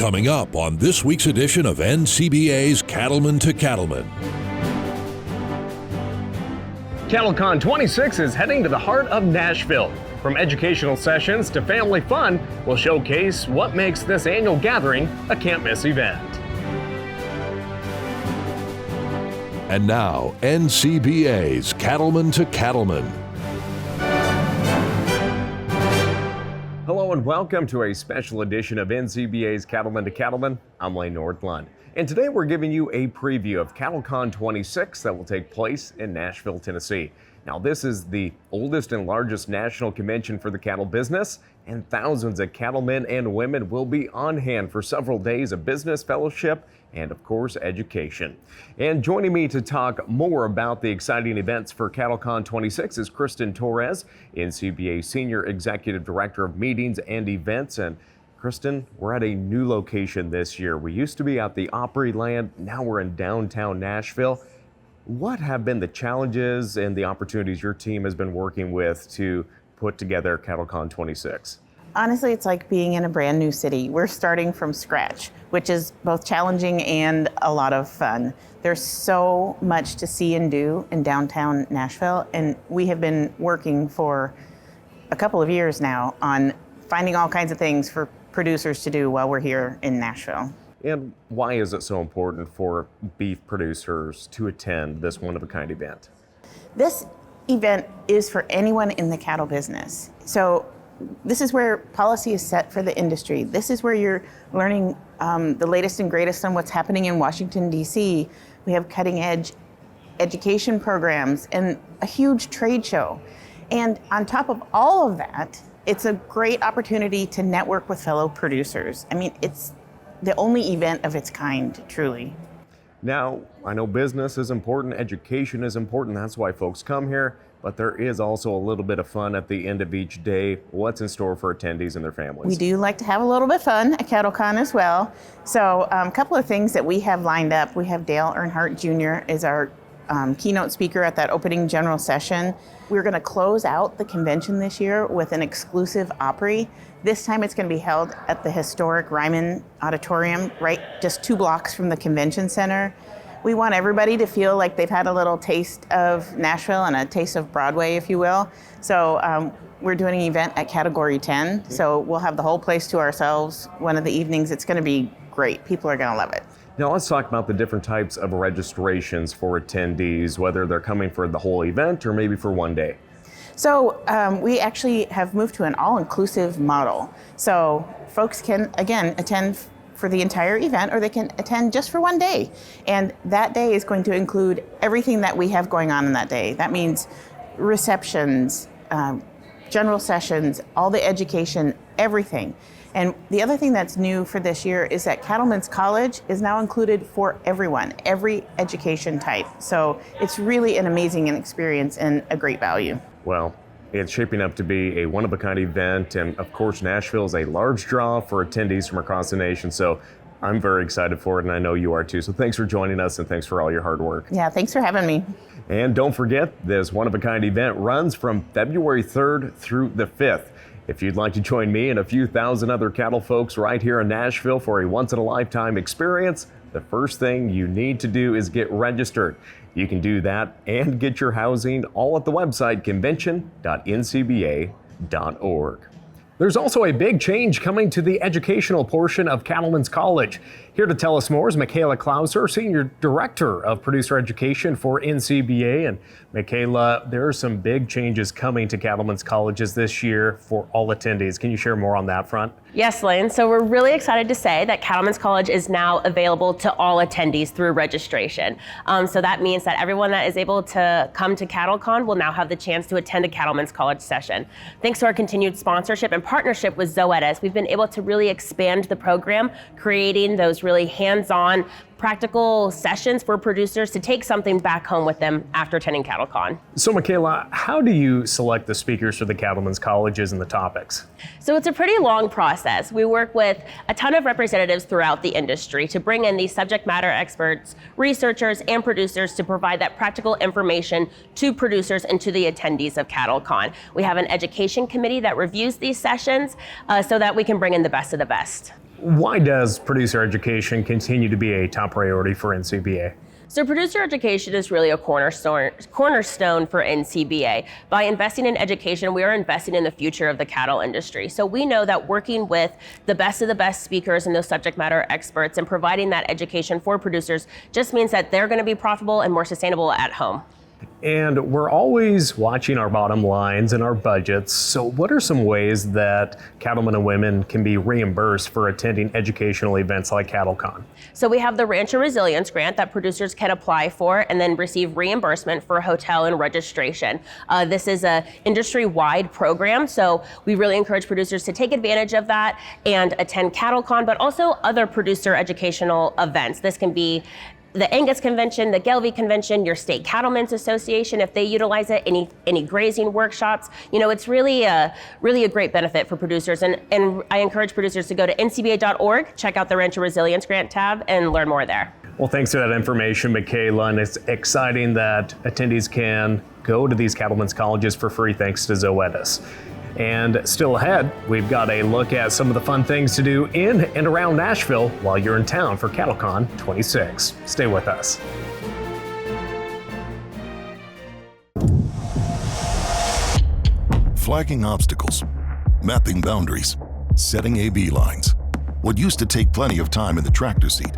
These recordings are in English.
Coming up on this week's edition of NCBA's Cattlemen to Cattlemen. CattleCon 26 is heading to the heart of Nashville. From educational sessions to family fun, we'll showcase what makes this annual gathering a can't-miss event. And now, NCBA's Cattlemen to Cattlemen. Hello and welcome to a special edition of NCBA's Cattlemen to Cattlemen. I'm Lane Nordlund. And today we're giving you a preview of CattleCon 26 that will take place in Nashville, Tennessee. Now, this is the oldest and largest national convention for the cattle business, and thousands of cattlemen and women will be on hand for several days of business fellowship and, of course, education. And joining me to talk more about the exciting events for CattleCon 26 is Kristen Torres, NCBA Senior Executive Director of Meetings and Events. And Kristen, we're at a new location this year. We used to be at the Opryland, now we're in downtown Nashville. What have been the challenges and the opportunities your team has been working with to put together CattleCon 26? Honestly, it's like being in a brand new city. We're starting from scratch, which is both challenging and a lot of fun. There's so much to see and do in downtown Nashville, and we have been working for a couple of years now on finding all kinds of things for producers to do while we're here in Nashville. And why is it so important for beef producers to attend this one-of-a-kind event? This event is for anyone in the cattle business. So this is where policy is set for the industry. This is where you're learning the latest and greatest on what's happening in Washington, D.C. We have cutting-edge education programs and a huge trade show. And on top of all of that, it's a great opportunity to network with fellow producers. I mean, it's the only event of its kind, truly. Now, I know business is important, education is important, that's why folks come here, but there is also a little bit of fun at the end of each day. What's in store for attendees and their families? We do like to have a little bit of fun at CattleCon as well. So a couple of things that we have lined up. We have Dale Earnhardt Jr. is our keynote speaker at that opening general session. We're going to close out the convention this year with an exclusive Opry. This time it's going to be held at the historic Ryman Auditorium, right just 2 blocks from the convention center. We want everybody to feel like they've had a little taste of Nashville and a taste of Broadway, if you will. So we're doing an event at Category 10, so we'll have the whole place to ourselves one of the evenings. It's going to be great. People are going to love it. Now let's talk about the different types of registrations for attendees, whether they're coming for the whole event or maybe for one day. So we actually have moved to an all-inclusive model. So folks can, again, attend for the entire event, or they can attend just for one day. And that day is going to include everything that we have going on in that day. That means receptions, general sessions, all the education, everything. And the other thing that's new for this year is that Cattlemen's College is now included for everyone, every education type. So it's really an amazing experience and a great value. Well, it's shaping up to be a one-of-a-kind event, and of course Nashville is a large draw for attendees from across the nation, so I'm very excited for it, and I know you are too. So thanks for joining us, and thanks for all your hard work. Yeah, thanks for having me. And don't forget, this one-of-a-kind event runs from February 3rd through the 5th. If you'd like to join me and a few thousand other cattle folks right here in Nashville for a once-in-a-lifetime experience, the first thing you need to do is get registered. You can do that and get your housing all at the website convention.ncba.org. There's also a big change coming to the educational portion of Cattlemen's College. Here to tell us more is Michaela Klauser, Senior Director of Producer Education for NCBA. And Michaela, there are some big changes coming to Cattlemen's Colleges this year for all attendees. Can you share more on that front? Yes, Lane. So we're really excited to say that Cattlemen's College is now available to all attendees through registration. So that means that everyone that is able to come to CattleCon will now have the chance to attend a Cattlemen's College session. Thanks to our continued sponsorship and partnership with Zoetis, we've been able to really expand the program, creating those really hands-on practical sessions for producers to take something back home with them after attending CattleCon. So Michaela, how do you select the speakers for the Cattlemen's Colleges and the topics? So it's a pretty long process. We work with a ton of representatives throughout the industry to bring in these subject matter experts, researchers, and producers to provide that practical information to producers and to the attendees of CattleCon. We have an education committee that reviews these sessions so that we can bring in the best of the best. Why does producer education continue to be a top priority for NCBA? So producer education is really a cornerstone for NCBA. By investing in education, we are investing in the future of the cattle industry. So we know that working with the best of the best speakers and those subject matter experts and providing that education for producers just means that they're going to be profitable and more sustainable at home. And we're always watching our bottom lines and our budgets. So what are some ways that cattlemen and women can be reimbursed for attending educational events like CattleCon? So we have the Rancher Resilience Grant that producers can apply for and then receive reimbursement for hotel and registration. This is an industry-wide program, so we really encourage producers to take advantage of that and attend CattleCon, but also other producer educational events. This can be the Angus Convention, the Gelbvieh Convention, your state cattlemen's association, if they utilize it, any grazing workshops. You know, it's really a great benefit for producers. And I encourage producers to go to ncba.org, check out the Rancher Resilience Grant tab, and learn more there. Well, thanks for that information, Michaela. And it's exciting that attendees can go to these cattlemen's colleges for free thanks to Zoetis. And still ahead, we've got a look at some of the fun things to do in and around Nashville while you're in town for CattleCon 26. Stay with us. Flagging obstacles, mapping boundaries, setting AB lines. What used to take plenty of time in the tractor seat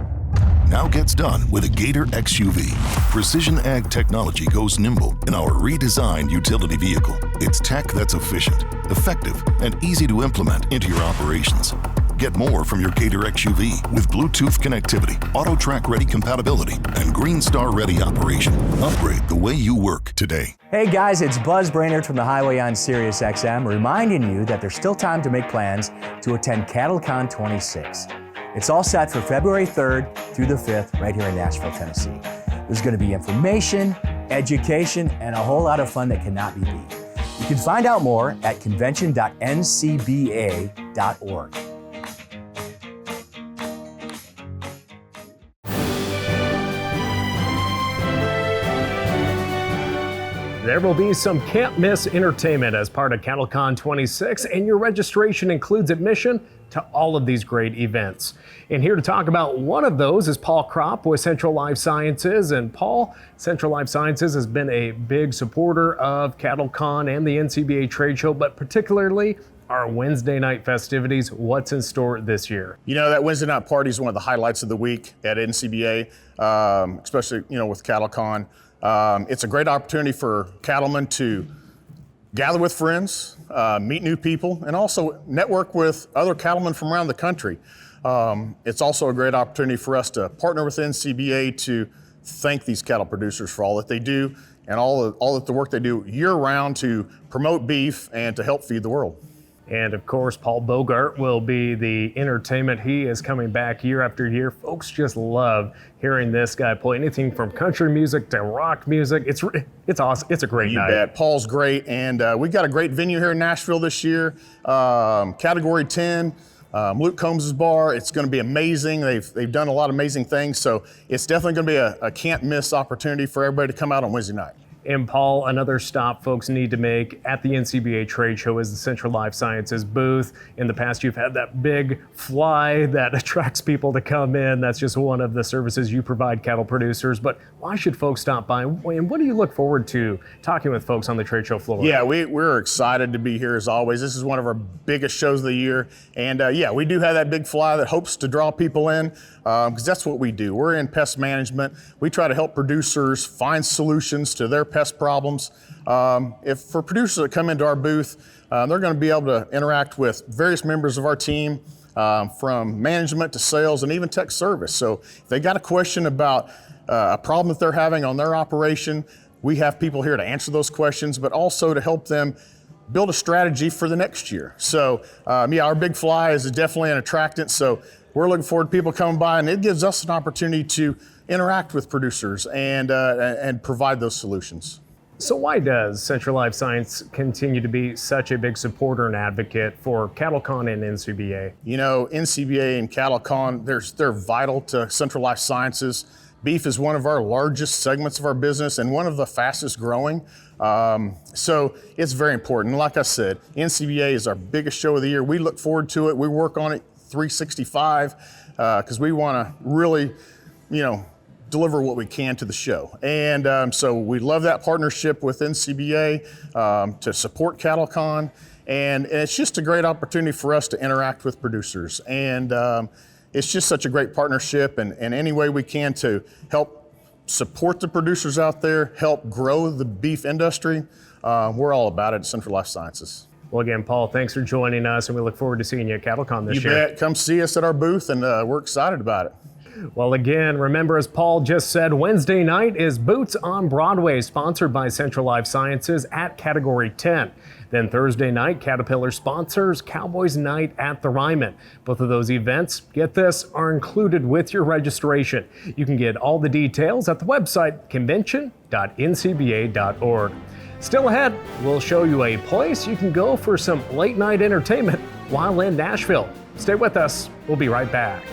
now gets done with a Gator XUV. Precision ag technology goes nimble in our redesigned utility vehicle. It's tech that's efficient, effective, and easy to implement into your operations. Get more from your Gator XUV with Bluetooth connectivity, AutoTrack ready compatibility, and Green Star ready operation. Upgrade the way you work today. Hey guys, it's Buzz Brainerd from the Highway on Sirius XM, reminding you that there's still time to make plans to attend CattleCon 26. It's all set for February 3rd through the 5th right here in Nashville, Tennessee. There's going to be information, education, and a whole lot of fun that cannot be beat. You can find out more at convention.ncba.org. There will be some can't miss entertainment as part of CattleCon 26, and your registration includes admission to all of these great events. And here to talk about one of those is Paul Kropp with Central Life Sciences. And Paul, Central Life Sciences has been a big supporter of CattleCon and the NCBA trade show, but particularly our Wednesday night festivities. What's in store this year? You know, that Wednesday night party is one of the highlights of the week at NCBA, especially, with CattleCon. It's a great opportunity for cattlemen to gather with friends, meet new people, and also network with other cattlemen from around the country. It's also a great opportunity for us to partner with NCBA to thank these cattle producers for all that they do and all of the work they do year-round to promote beef and to help feed the world. And of course, Paul Bogart will be the entertainment. He is coming back year after year. Folks just love hearing this guy play anything from country music to rock music. It's awesome. It's a great night. You bet. Paul's great. And we've got a great venue here in Nashville this year. Category 10, Luke Combs' bar. It's going to be amazing. They've done a lot of amazing things. So it's definitely going to be a can't miss opportunity for everybody to come out on Wednesday night. And Paul, another stop folks need to make at the NCBA trade show is the Central Life Sciences booth. In the past, you've had that big fly that attracts people to come in. That's just one of the services you provide cattle producers. But why should folks stop by? And what do you look forward to talking with folks on the trade show floor? Yeah, we're excited to be here as always. This is one of our biggest shows of the year. And we do have that big fly that hopes to draw people in because that's what we do. We're in pest management. We try to help producers find solutions to their pest problems. If for producers that come into our booth, they're going to be able to interact with various members of our team, from management to sales and even tech service. So if they got a question about a problem that they're having on their operation, we have people here to answer those questions, but also to help them build a strategy for the next year. So our big fly is definitely an attractant. So we're looking forward to people coming by, and it gives us an opportunity to interact with producers and provide those solutions. So why does Central Life Science continue to be such a big supporter and advocate for CattleCon and NCBA? NCBA and CattleCon, they're vital to Central Life Sciences. Beef is one of our largest segments of our business and one of the fastest growing. So it's very important. Like I said, NCBA is our biggest show of the year. We look forward to it. We work on it 365, because we want to really, deliver what we can to the show. And so we love that partnership with NCBA to support CattleCon. And it's just a great opportunity for us to interact with producers. And it's just such a great partnership, and any way we can to help support the producers out there, help grow the beef industry, we're all about it at Central Life Sciences. Well, again, Paul, thanks for joining us, and we look forward to seeing you at CattleCon this year. You bet. Come see us at our booth, and we're excited about it. Well, again, remember, as Paul just said, Wednesday night is Boots on Broadway, sponsored by Central Life Sciences at Category 10. Then Thursday night, Caterpillar sponsors Cowboys Night at the Ryman. Both of those events, get this, are included with your registration. You can get all the details at the website convention.ncba.org. Still ahead, we'll show you a place you can go for some late night entertainment while in Nashville. Stay with us. We'll be right back.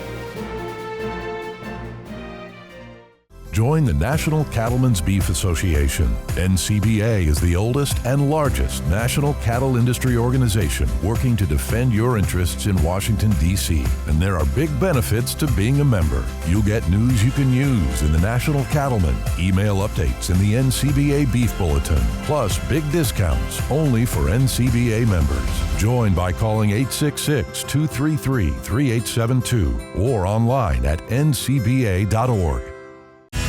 Join the National Cattlemen's Beef Association. NCBA is the oldest and largest national cattle industry organization working to defend your interests in Washington, D.C. And there are big benefits to being a member. You'll get news you can use in the National Cattlemen, email updates in the NCBA Beef Bulletin, plus big discounts only for NCBA members. Join by calling 866-233-3872 or online at ncba.org.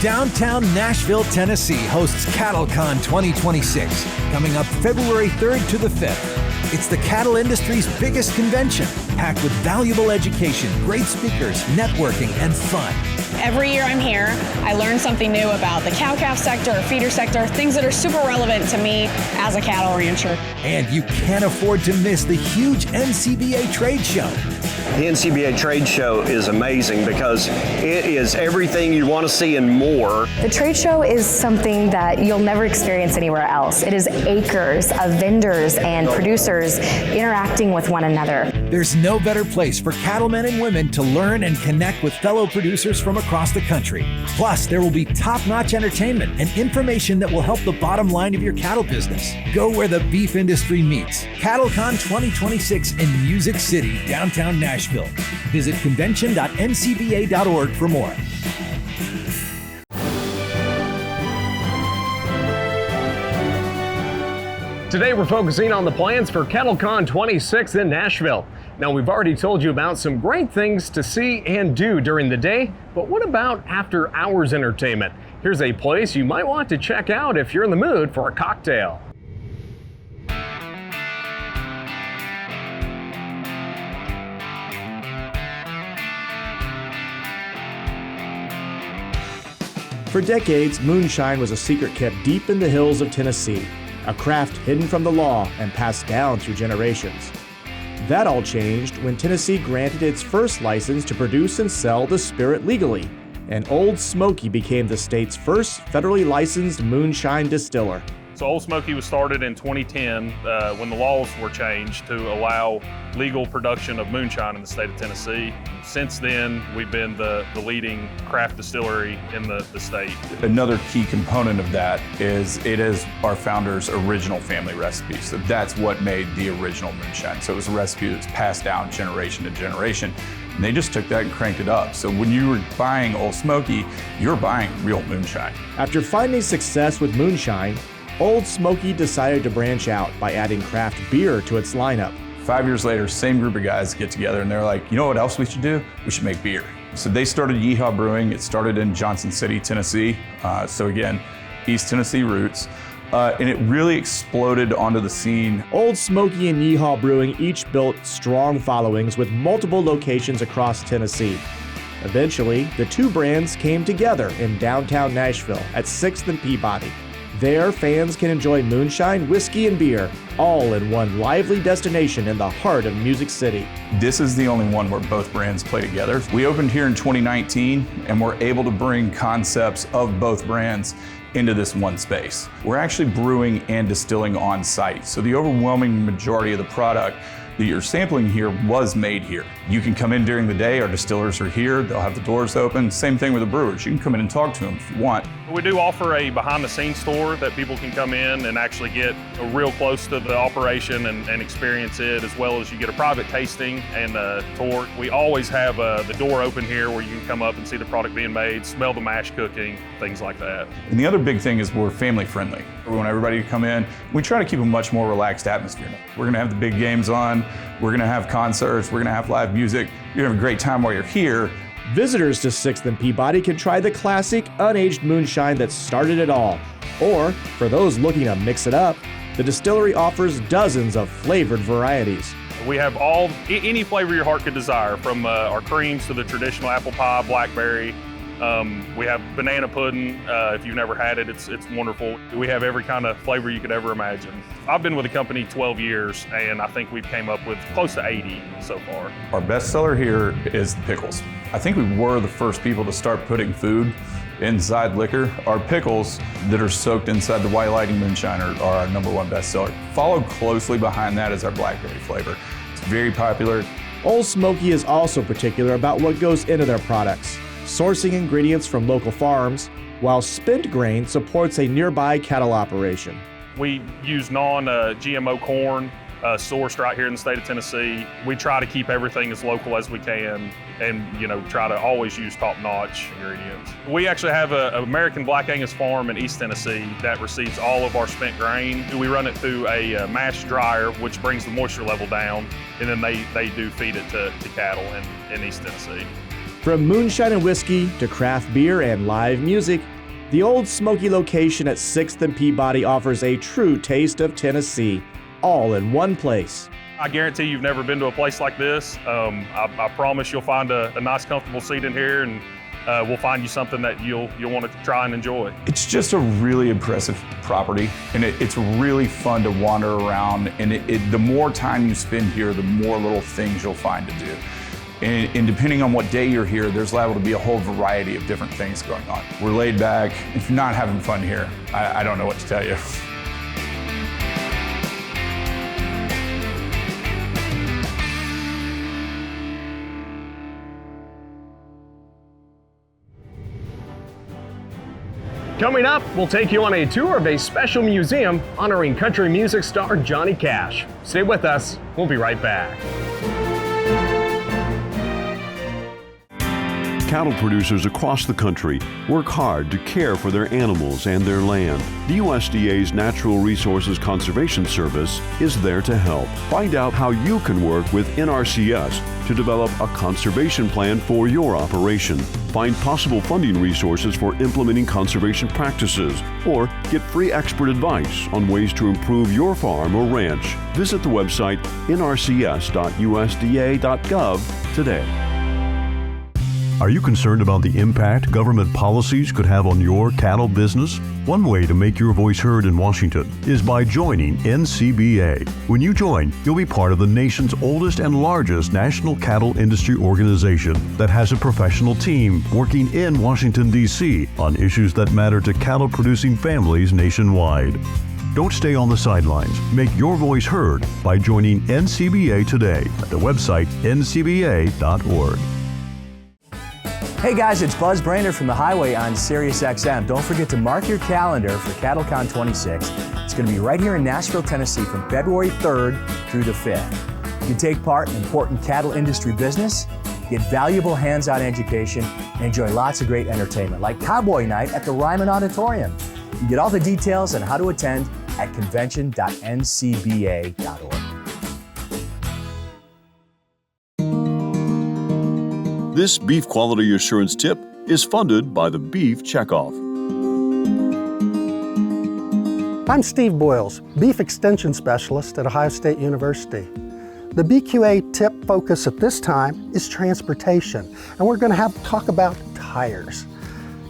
Downtown Nashville, Tennessee hosts CattleCon 2026, coming up February 3rd to the 5th. It's the cattle industry's biggest convention, packed with valuable education, great speakers, networking, and fun. Every year I'm here, I learn something new about the cow-calf sector or feeder sector, things that are super relevant to me as a cattle rancher. And you can't afford to miss the huge NCBA trade show. The NCBA trade show is amazing because it is everything you want to see and more. The trade show is something that you'll never experience anywhere else. It is acres of vendors and producers interacting with one another. There's no better place for cattlemen and women to learn and connect with fellow producers from across the country. Plus, there will be top-notch entertainment and information that will help the bottom line of your cattle business. Go where the beef industry meets. CattleCon 2026 in Music City, downtown Nashville. Visit convention.ncba.org for more. Today we're focusing on the plans for CattleCon 26 in Nashville. Now, we've already told you about some great things to see and do during the day, but what about after hours entertainment? Here's a place you might want to check out if you're in the mood for a cocktail. For decades, moonshine was a secret kept deep in the hills of Tennessee, a craft hidden from the law and passed down through generations. That all changed when Tennessee granted its first license to produce and sell the spirit legally, and Old Smoky became the state's first federally licensed moonshine distiller. So Old Smoky was started in 2010 when the laws were changed to allow legal production of moonshine in the state of Tennessee. Since then, we've been the leading craft distillery in the state. Another key component of that is it is our founder's original family recipe. So that's what made the original moonshine. So it was a recipe that's passed down generation to generation. And they just took that and cranked it up. So when you were buying Old Smoky, you're buying real moonshine. After finding success with moonshine, Old Smoky decided to branch out by adding craft beer to its lineup. 5 years later, same group of guys get together and they're like, you know what else we should do? We should make beer. So they started Yeehaw Brewing. It started in Johnson City, Tennessee. So again, East Tennessee roots. And it really exploded onto the scene. Old Smoky and Yeehaw Brewing each built strong followings with multiple locations across Tennessee. Eventually, the two brands came together in downtown Nashville at 6th and Peabody. There, fans can enjoy moonshine, whiskey, and beer, all in one lively destination in the heart of Music City. This is the only one where both brands play together. We opened here in 2019, and we're able to bring concepts of both brands into this one space. We're actually brewing and distilling on site, so the overwhelming majority of the product that you're sampling here was made here. You can come in during the day, our distillers are here, they'll have the doors open. Same thing with the brewers, you can come in and talk to them if you want. We do offer a behind-the-scenes tour that people can come in and actually get real close to the operation and experience it, as well as you get a private tasting and a tour. We always have the door open here where you can come up and see the product being made, smell the mash cooking, things like that. And the other big thing is we're family friendly. We want everybody to come in. We try to keep a much more relaxed atmosphere. We're gonna have the big games on, we're gonna have concerts, we're gonna have live music. You're gonna have a great time while you're here. Visitors to 6th and Peabody can try the classic unaged moonshine that started it all. Or, for those looking to mix it up, the distillery offers dozens of flavored varieties. We have any flavor your heart could desire, from our creams to the traditional apple pie, blackberry. We have banana pudding. If you've never had it, it's wonderful. We have every kind of flavor you could ever imagine. I've been with the company 12 years, and I think we've came up with close to 80 so far. Our best seller here is the pickles. I think we were the first people to start putting food inside liquor. Our pickles that are soaked inside the White Lightning Moonshine are our #1 best seller. Followed closely behind that is our blackberry flavor. It's very popular. Old Smoky is also particular about what goes into their products, sourcing ingredients from local farms, while Spent Grain supports a nearby cattle operation. We use non-GMO corn sourced right here in the state of Tennessee. We try to keep everything as local as we can and try to always use top-notch ingredients. We actually have an American Black Angus farm in East Tennessee that receives all of our spent grain. We run it through a mash dryer, which brings the moisture level down, and then they do feed it to cattle in East Tennessee. From moonshine and whiskey to craft beer and live music, the Old Smoky location at 6th and Peabody offers a true taste of Tennessee, all in one place. I guarantee you've never been to a place like this. I promise you'll find a nice, comfortable seat in here, and we'll find you something that you'll want to try and enjoy. It's just a really impressive property, and it's really fun to wander around, and the more time you spend here, the more little things you'll find to do. And depending on what day you're here, there's liable to be a whole variety of different things going on. We're laid back. If you're not having fun here, I don't know what to tell you. Coming up, we'll take you on a tour of a special museum honoring country music star Johnny Cash. Stay with us. We'll be right back. Cattle producers across the country work hard to care for their animals and their land. The USDA's Natural Resources Conservation Service is there to help. Find out how you can work with NRCS to develop a conservation plan for your operation. Find possible funding resources for implementing conservation practices, or get free expert advice on ways to improve your farm or ranch. Visit the website nrcs.usda.gov today. Are you concerned about the impact government policies could have on your cattle business? One way to make your voice heard in Washington is by joining NCBA. When you join, you'll be part of the nation's oldest and largest national cattle industry organization that has a professional team working in Washington, D.C. on issues that matter to cattle-producing families nationwide. Don't stay on the sidelines. Make your voice heard by joining NCBA today at the website ncba.org. Hey guys, it's Buzz Brander from the Highway on Sirius XM. Don't forget to mark your calendar for CattleCon 26. It's going to be right here in Nashville, Tennessee from February 3rd through the 5th. You can take part in important cattle industry business, get valuable hands-on education, and enjoy lots of great entertainment like Cowboy Night at the Ryman Auditorium. You can get all the details on how to attend at convention.ncba.org. This beef quality assurance tip is funded by the Beef Checkoff. I'm Steve Boyles, Beef Extension Specialist at Ohio State University. The BQA tip focus at this time is transportation, and we're going to talk about tires.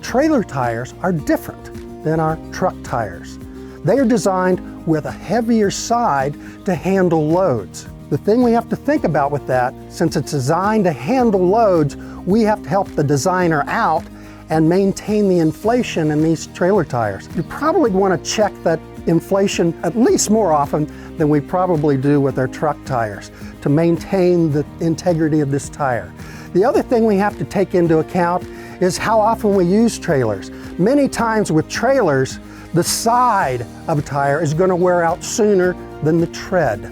Trailer tires are different than our truck tires. They are designed with a heavier side to handle loads. The thing we have to think about with that, since it's designed to handle loads, we have to help the designer out and maintain the inflation in these trailer tires. You probably want to check that inflation at least more often than we probably do with our truck tires to maintain the integrity of this tire. The other thing we have to take into account is how often we use trailers. Many times with trailers, the side of a tire is going to wear out sooner than the tread.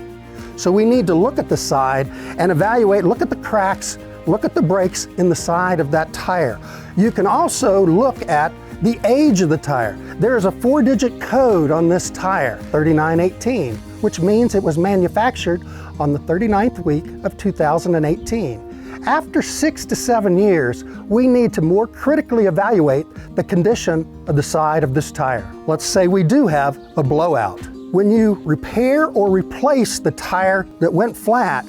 So we need to look at the side and evaluate, look at the cracks, look at the breaks in the side of that tire. You can also look at the age of the tire. There is a 4-digit code on this tire, 3918, which means it was manufactured on the 39th week of 2018. After 6 to 7 years, we need to more critically evaluate the condition of the side of this tire. Let's say we do have a blowout. When you repair or replace the tire that went flat,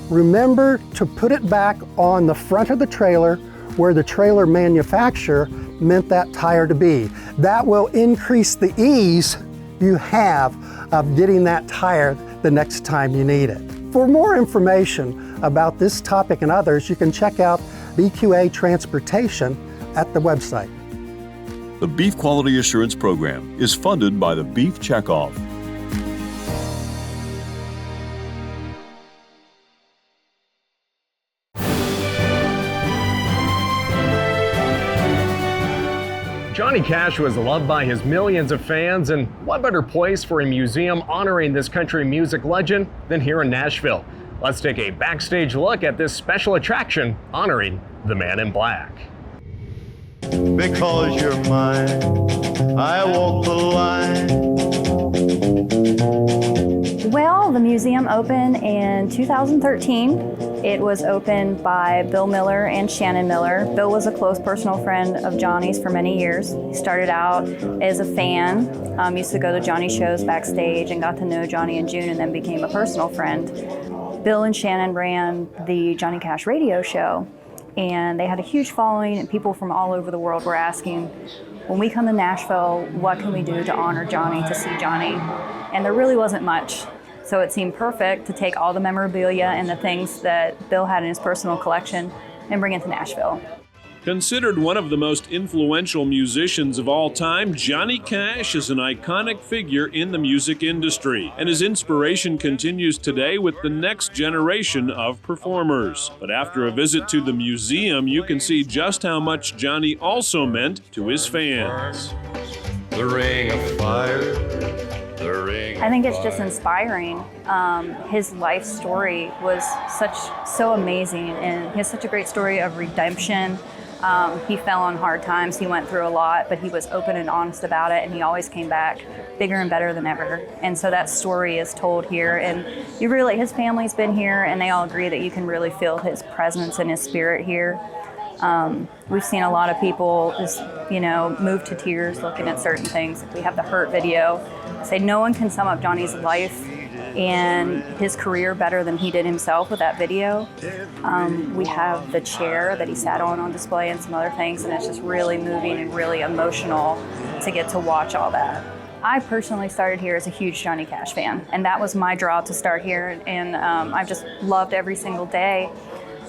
remember to put it back on the front of the trailer where the trailer manufacturer meant that tire to be. That will increase the ease you have of getting that tire the next time you need it. For more information about this topic and others, you can check out BQA Transportation at the website. The Beef Quality Assurance Program is funded by the Beef Checkoff. Johnny Cash was loved by his millions of fans, and what better place for a museum honoring this country music legend than here in Nashville? Let's take a backstage look at this special attraction honoring the Man in Black. Because you're mine, I walk the line. Well, the museum opened in 2013. It was opened by Bill Miller and Shannon Miller. Bill was a close personal friend of Johnny's for many years. He started out as a fan, used to go to Johnny shows backstage and got to know Johnny and June and then became a personal friend. Bill and Shannon ran the Johnny Cash radio show, and they had a huge following, and people from all over the world were asking, when we come to Nashville, what can we do to honor Johnny, to see Johnny? And there really wasn't much. So it seemed perfect to take all the memorabilia and the things that Bill had in his personal collection and bring it to Nashville. Considered one of the most influential musicians of all time, Johnny Cash is an iconic figure in the music industry, and his inspiration continues today with the next generation of performers. But after a visit to the museum, you can see just how much Johnny also meant to his fans. The ring of fire. I think it's just inspiring. His life story was so amazing, and he has such a great story of redemption. He fell on hard times, he went through a lot, but he was open and honest about it, and he always came back bigger and better than ever. And so that story is told here, and his family's been here, and they all agree that you can really feel his presence and his spirit here. We've seen a lot of people just, move to tears looking at certain things. We have the Hurt video. Say no one can sum up Johnny's life and his career better than he did himself with that video. We have the chair that he sat on display and some other things, and it's just really moving and really emotional to get to watch all that. I personally started here as a huge Johnny Cash fan, and that was my draw to start here, and I've just loved every single day.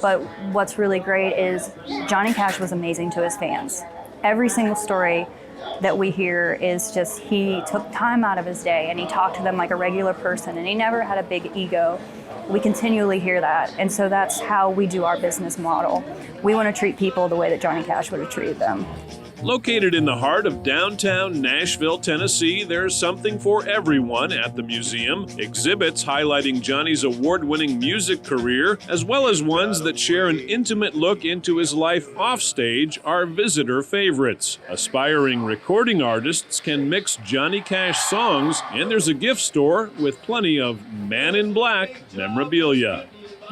But what's really great is Johnny Cash was amazing to his fans. Every single story that we hear is just he took time out of his day and he talked to them like a regular person, and he never had a big ego. We continually hear that, and so that's how we do our business model. We want to treat people the way that Johnny Cash would have treated them. Located in the heart of downtown Nashville, Tennessee, there's something for everyone at the museum. Exhibits highlighting Johnny's award-winning music career, as well as ones that share an intimate look into his life offstage, are visitor favorites. Aspiring recording artists can mix Johnny Cash songs, and there's a gift store with plenty of Man in Black memorabilia.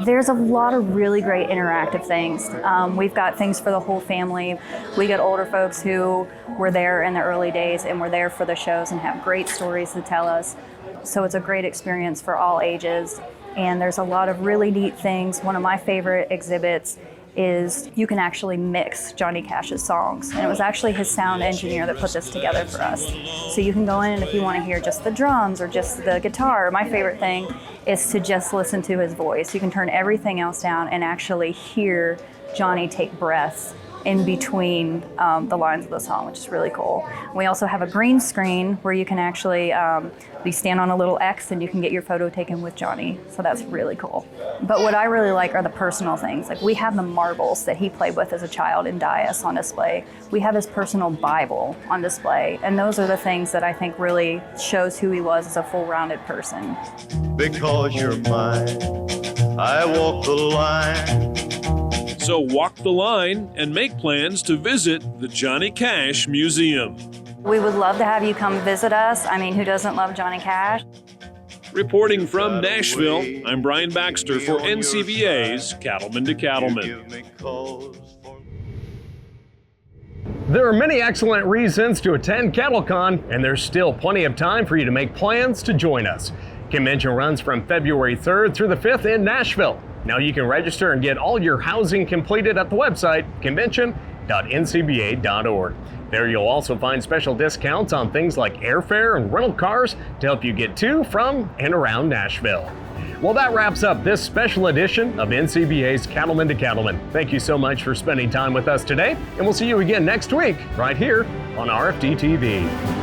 There's a lot of really great interactive things. We've got things for the whole family. We got older folks who were there in the early days and were there for the shows and have great stories to tell us. So it's a great experience for all ages. And there's a lot of really neat things. One of my favorite exhibits is you can actually mix Johnny Cash's songs. And it was actually his sound engineer that put this together for us. So you can go in, and if you want to hear just the drums or just the guitar, my favorite thing is to just listen to his voice. You can turn everything else down and actually hear Johnny take breaths in between the lines of the song, which is really cool. We also have a green screen where you can actually you stand on a little X and you can get your photo taken with Johnny. So that's really cool. But what I really like are the personal things. Like we have the marbles that he played with as a child in Dias on display. We have his personal Bible on display. And those are the things that I think really shows who he was as a full-rounded person. Because you're mine, I walk the line. So walk the line and make plans to visit the Johnny Cash Museum. We would love to have you come visit us. I mean, who doesn't love Johnny Cash? Reporting from Nashville, I'm Brian Baxter for NCBA's Cattlemen to Cattlemen. There are many excellent reasons to attend CattleCon, and there's still plenty of time for you to make plans to join us. Convention runs from February 3rd through the 5th in Nashville. Now you can register and get all your housing completed at the website, convention.ncba.org. There you'll also find special discounts on things like airfare and rental cars to help you get to, from, and around Nashville. Well, that wraps up this special edition of NCBA's Cattlemen to Cattlemen. Thank you so much for spending time with us today, and we'll see you again next week right here on RFD TV.